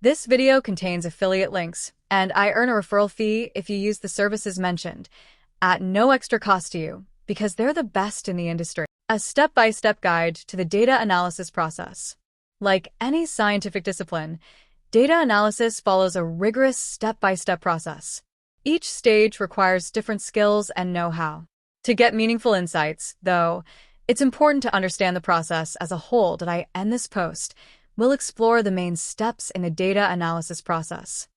This video contains affiliate links, and I earn a referral fee if you use the services mentioned, at no extra cost to you, because they're the best in the industry. A step-by-step guide to the data analysis process. Like any scientific discipline, data analysis follows a rigorous step-by-step process. Each stage requires different skills and know-how. To get meaningful insights, though, it's important to understand the process as a whole. That I end this post, we'll explore the main steps in the data analysis process.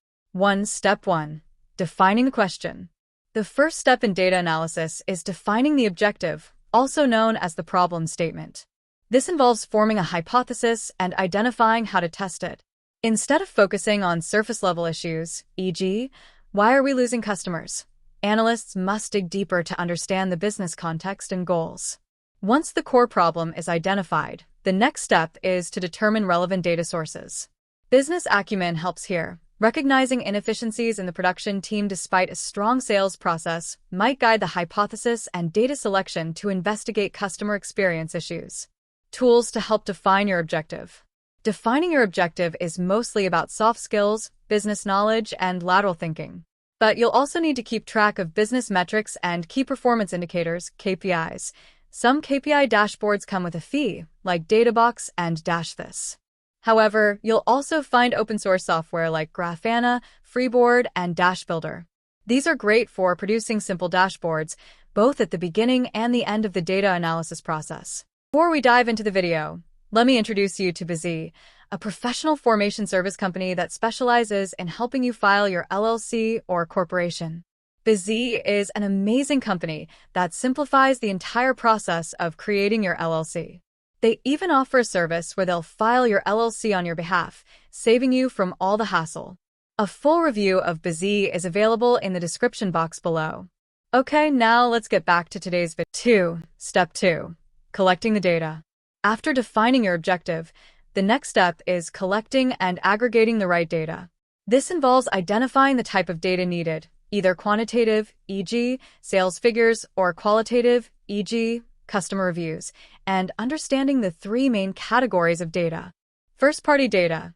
Step 1. Defining the question. The first step in data analysis is defining the objective, also known as the problem statement. This involves forming a hypothesis and identifying how to test it. Instead of focusing on surface-level issues, e.g., why are we losing customers? Analysts must dig deeper to understand the business context and goals. Once the core problem is identified, the next step is to determine relevant data sources. Business acumen helps here. Recognizing inefficiencies in the production team despite a strong sales process might guide the hypothesis and data selection to investigate customer experience issues. Tools to help define your objective. Defining your objective is mostly about soft skills, business knowledge, and lateral thinking. But you'll also need to keep track of business metrics and key performance indicators, KPIs. Some KPI dashboards come with a fee, like Databox and DashThis. However, you'll also find open-source software like Grafana, Freeboard, and DashBuilder. These are great for producing simple dashboards, both at the beginning and the end of the data analysis process. Before we dive into the video, let me introduce you to Busy, a professional formation service company that specializes in helping you file your LLC or corporation. Busy is an amazing company that simplifies the entire process of creating your LLC. They even offer a service where they'll file your LLC on your behalf, saving you from all the hassle. A full review of Busy is available in the description box below. Okay, now let's get back to today's video. Step 2. Collecting the data. After defining your objective, the next step is collecting and aggregating the right data. This involves identifying the type of data needed, either quantitative, e.g., sales figures, or qualitative, e.g., customer reviews, and understanding the three main categories of data. First-party data,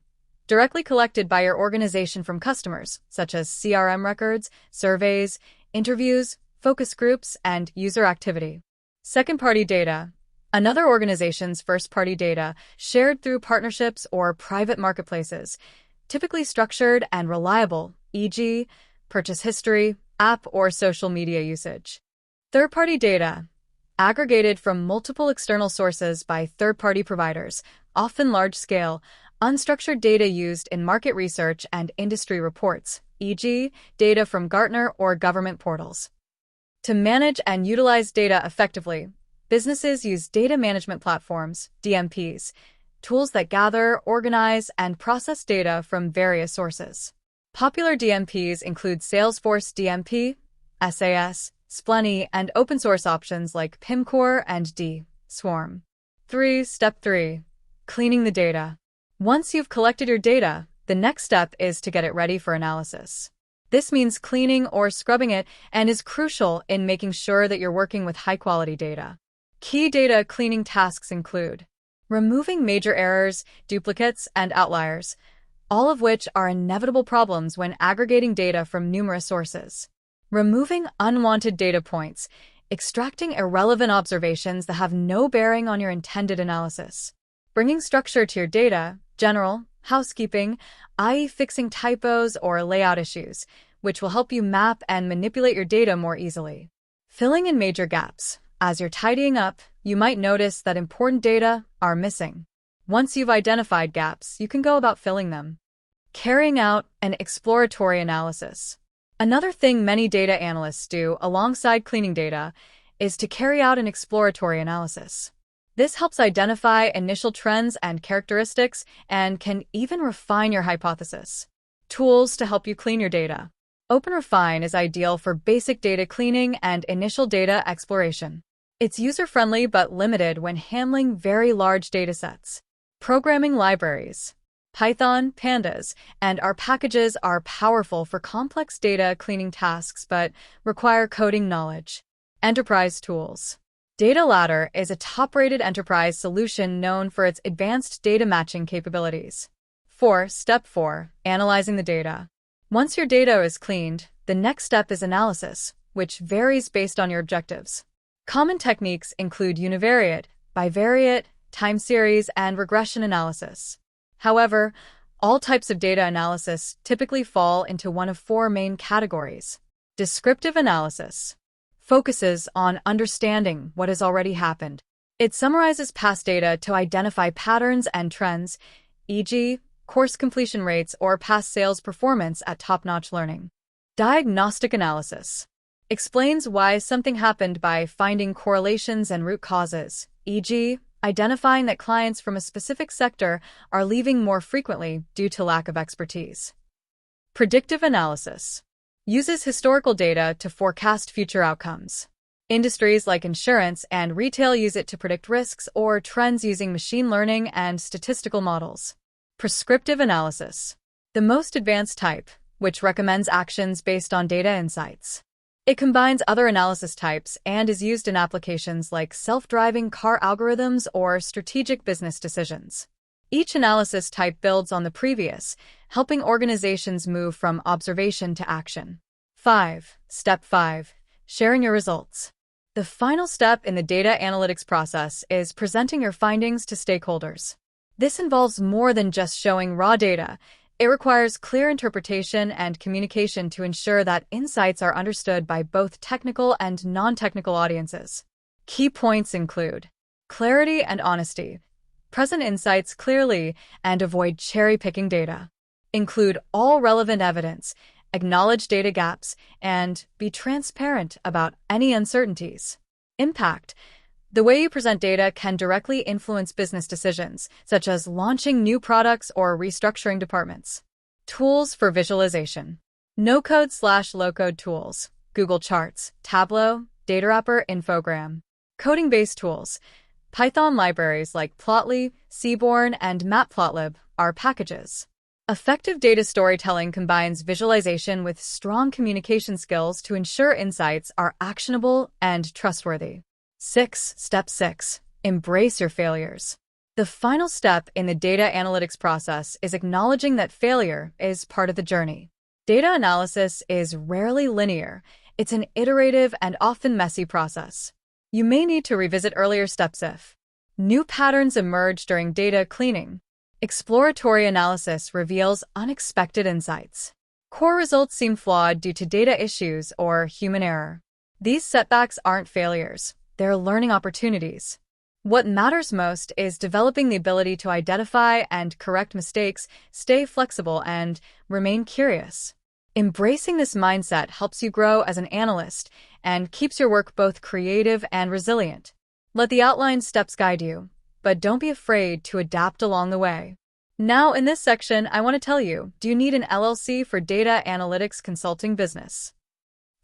directly collected by your organization from customers, such as CRM records, surveys, interviews, focus groups, and user activity. Second-party data, another organization's first-party data shared through partnerships or private marketplaces, typically structured and reliable, e.g., purchase history, app or social media usage. Third-party data, aggregated from multiple external sources by third-party providers, often large-scale, unstructured data used in market research and industry reports, e.g., data from Gartner or government portals. To manage and utilize data effectively, businesses use data management platforms, DMPs, tools that gather, organize, and process data from various sources. Popular DMPs include Salesforce DMP, SAS, Splenny, and open-source options like Pimcore and D-Swarm. Step 3. Cleaning the data. Once you've collected your data, the next step is to get it ready for analysis. This means cleaning or scrubbing it and is crucial in making sure that you're working with high-quality data. Key data cleaning tasks include removing major errors, duplicates, and outliers, all of which are inevitable problems when aggregating data from numerous sources. Removing unwanted data points, extracting irrelevant observations that have no bearing on your intended analysis. Bringing structure to your data, general, housekeeping, i.e. fixing typos or layout issues, which will help you map and manipulate your data more easily. Filling in major gaps. As you're tidying up, you might notice that important data are missing. Once you've identified gaps, you can go about filling them. Carrying out an exploratory analysis. Another thing many data analysts do alongside cleaning data is to carry out an exploratory analysis. This helps identify initial trends and characteristics and can even refine your hypothesis. Tools to help you clean your data. OpenRefine is ideal for basic data cleaning and initial data exploration. It's user-friendly but limited when handling very large datasets. Programming libraries. Python, Pandas, and R packages are powerful for complex data cleaning tasks but require coding knowledge. Enterprise tools. Data Ladder is a top-rated enterprise solution known for its advanced data matching capabilities. Step 4. Analyzing the data. Once your data is cleaned, the next step is analysis, which varies based on your objectives. Common techniques include univariate, bivariate, time series, and regression analysis. However, all types of data analysis typically fall into one of four main categories. Descriptive analysis focuses on understanding what has already happened. It summarizes past data to identify patterns and trends, e.g., course completion rates or past sales performance at top-notch learning. Diagnostic analysis explains why something happened by finding correlations and root causes, e.g., identifying that clients from a specific sector are leaving more frequently due to lack of expertise. Predictive analysis uses historical data to forecast future outcomes. Industries like insurance and retail use it to predict risks or trends using machine learning and statistical models. Prescriptive analysis, the most advanced type, which recommends actions based on data insights. It combines other analysis types and is used in applications like self-driving car algorithms or strategic business decisions. Each analysis type builds on the previous, helping organizations move from observation to action. Step 5. Sharing your results. The final step in the data analytics process is presenting your findings to stakeholders. This involves more than just showing raw data. It requires clear interpretation and communication to ensure that insights are understood by both technical and non-technical audiences. Key points include clarity and honesty. Present insights clearly and avoid cherry-picking data. Include all relevant evidence, acknowledge data gaps, and be transparent about any uncertainties. Impact. The way you present data can directly influence business decisions, such as launching new products or restructuring departments. Tools for visualization. No-code/low-code tools. Google Charts, Tableau, DataWrapper, Infogram. Coding-based tools. Python libraries like Plotly, Seaborn, and Matplotlib are packages. Effective data storytelling combines visualization with strong communication skills to ensure insights are actionable and trustworthy. Step 6. Embrace your failures. The final step in the data analytics process is acknowledging that failure is part of the journey. Data analysis is rarely linear. It's an iterative and often messy process. You may need to revisit earlier steps if new patterns emerge during data cleaning. Exploratory analysis reveals unexpected insights. Core results seem flawed due to data issues or human error. These setbacks aren't failures. They're learning opportunities. What matters most is developing the ability to identify and correct mistakes, stay flexible, and remain curious. Embracing this mindset helps you grow as an analyst and keeps your work both creative and resilient. Let the outlined steps guide you, but don't be afraid to adapt along the way. Now, in this section, I want to tell you, do you need an LLC for data analytics consulting business?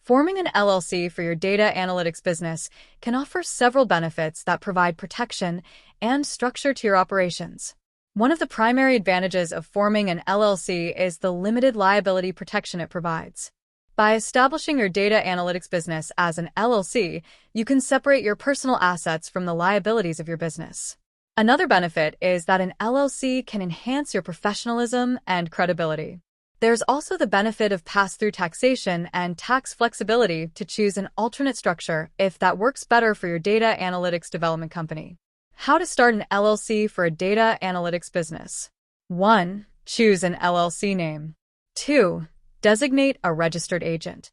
Forming an LLC for your data analytics business can offer several benefits that provide protection and structure to your operations. One of the primary advantages of forming an LLC is the limited liability protection it provides. By establishing your data analytics business as an LLC, you can separate your personal assets from the liabilities of your business. Another benefit is that an LLC can enhance your professionalism and credibility. There's also the benefit of pass-through taxation and tax flexibility to choose an alternate structure if that works better for your data analytics development company. How to start an LLC for a data analytics business. 1. Choose an LLC name. 2. Designate a registered agent.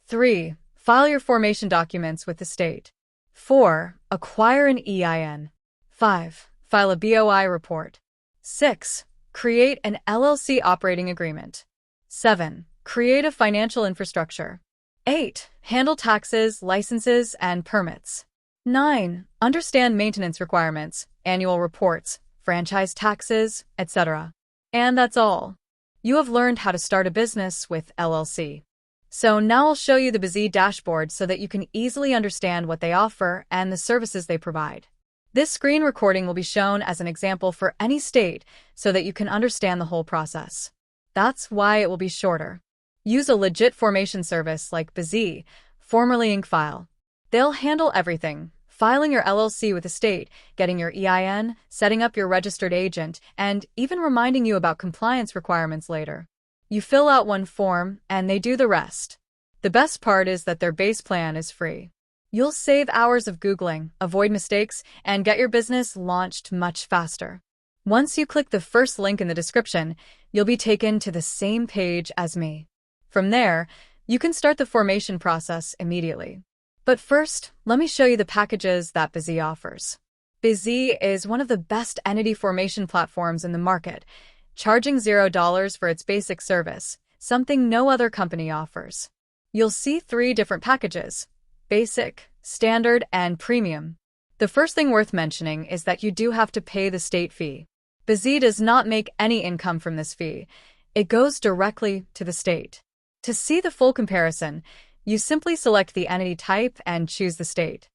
3. File your formation documents with the state. 4. Acquire an EIN. 5. File a BOI report. 6. Create an LLC operating agreement. 7. Create a financial infrastructure. 8. Handle taxes, licenses, and permits. 9. Understand maintenance requirements, annual reports, franchise taxes, etc. And that's all. You have learned how to start a business with LLC. So now I'll show you the BZ dashboard so that you can easily understand what they offer and the services they provide. This screen recording will be shown as an example for any state so that you can understand the whole process. That's why it will be shorter. Use a legit formation service like BZ, formerly InkFile. They'll handle everything, filing your LLC with the state, getting your EIN, setting up your registered agent, and even reminding you about compliance requirements later. You fill out one form, and they do the rest. The best part is that their base plan is free. You'll save hours of Googling, avoid mistakes, and get your business launched much faster. Once you click the first link in the description, you'll be taken to the same page as me. From there, you can start the formation process immediately. But first, let me show you the packages that Busy offers. Busy is one of the best entity formation platforms in the market, charging $0 for its basic service, something no other company offers. You'll see 3 different packages: Basic, Standard, and Premium. The first thing worth mentioning is that you do have to pay the state fee. Busy does not make any income from this fee. It goes directly to the state. To see the full comparison, you simply select the entity type and choose the state.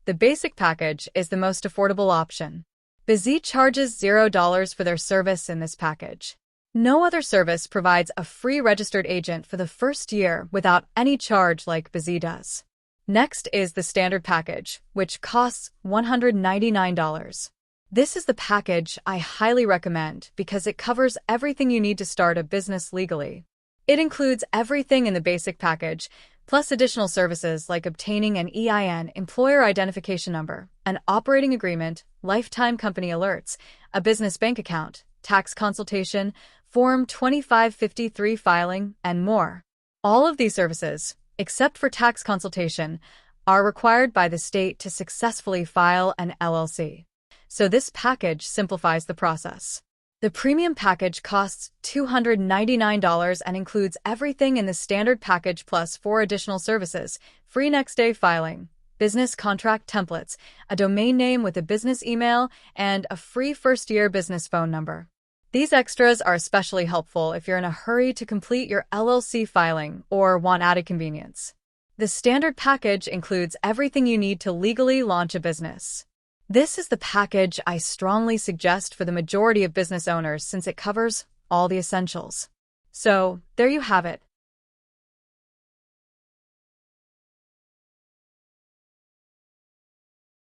The basic package is the most affordable option. Busy charges $0 for their service in this package. No other service provides a free registered agent for the first year without any charge like Busy does. Next is the standard package, which costs $199. This is the package I highly recommend because it covers everything you need to start a business legally. It includes everything in the basic package, plus additional services like obtaining an EIN, employer identification number, an operating agreement, lifetime company alerts, a business bank account, tax consultation, Form 2553 filing, and more. All of these services, except for tax consultation, are required by the state to successfully file an LLC. So this package simplifies the process. The premium package costs $299 and includes everything in the standard package plus 4 additional services: free next-day filing, business contract templates, a domain name with a business email, and a free first-year business phone number. These extras are especially helpful if you're in a hurry to complete your LLC filing or want added convenience. The standard package includes everything you need to legally launch a business. This is the package I strongly suggest for the majority of business owners since it covers all the essentials. So, there you have it.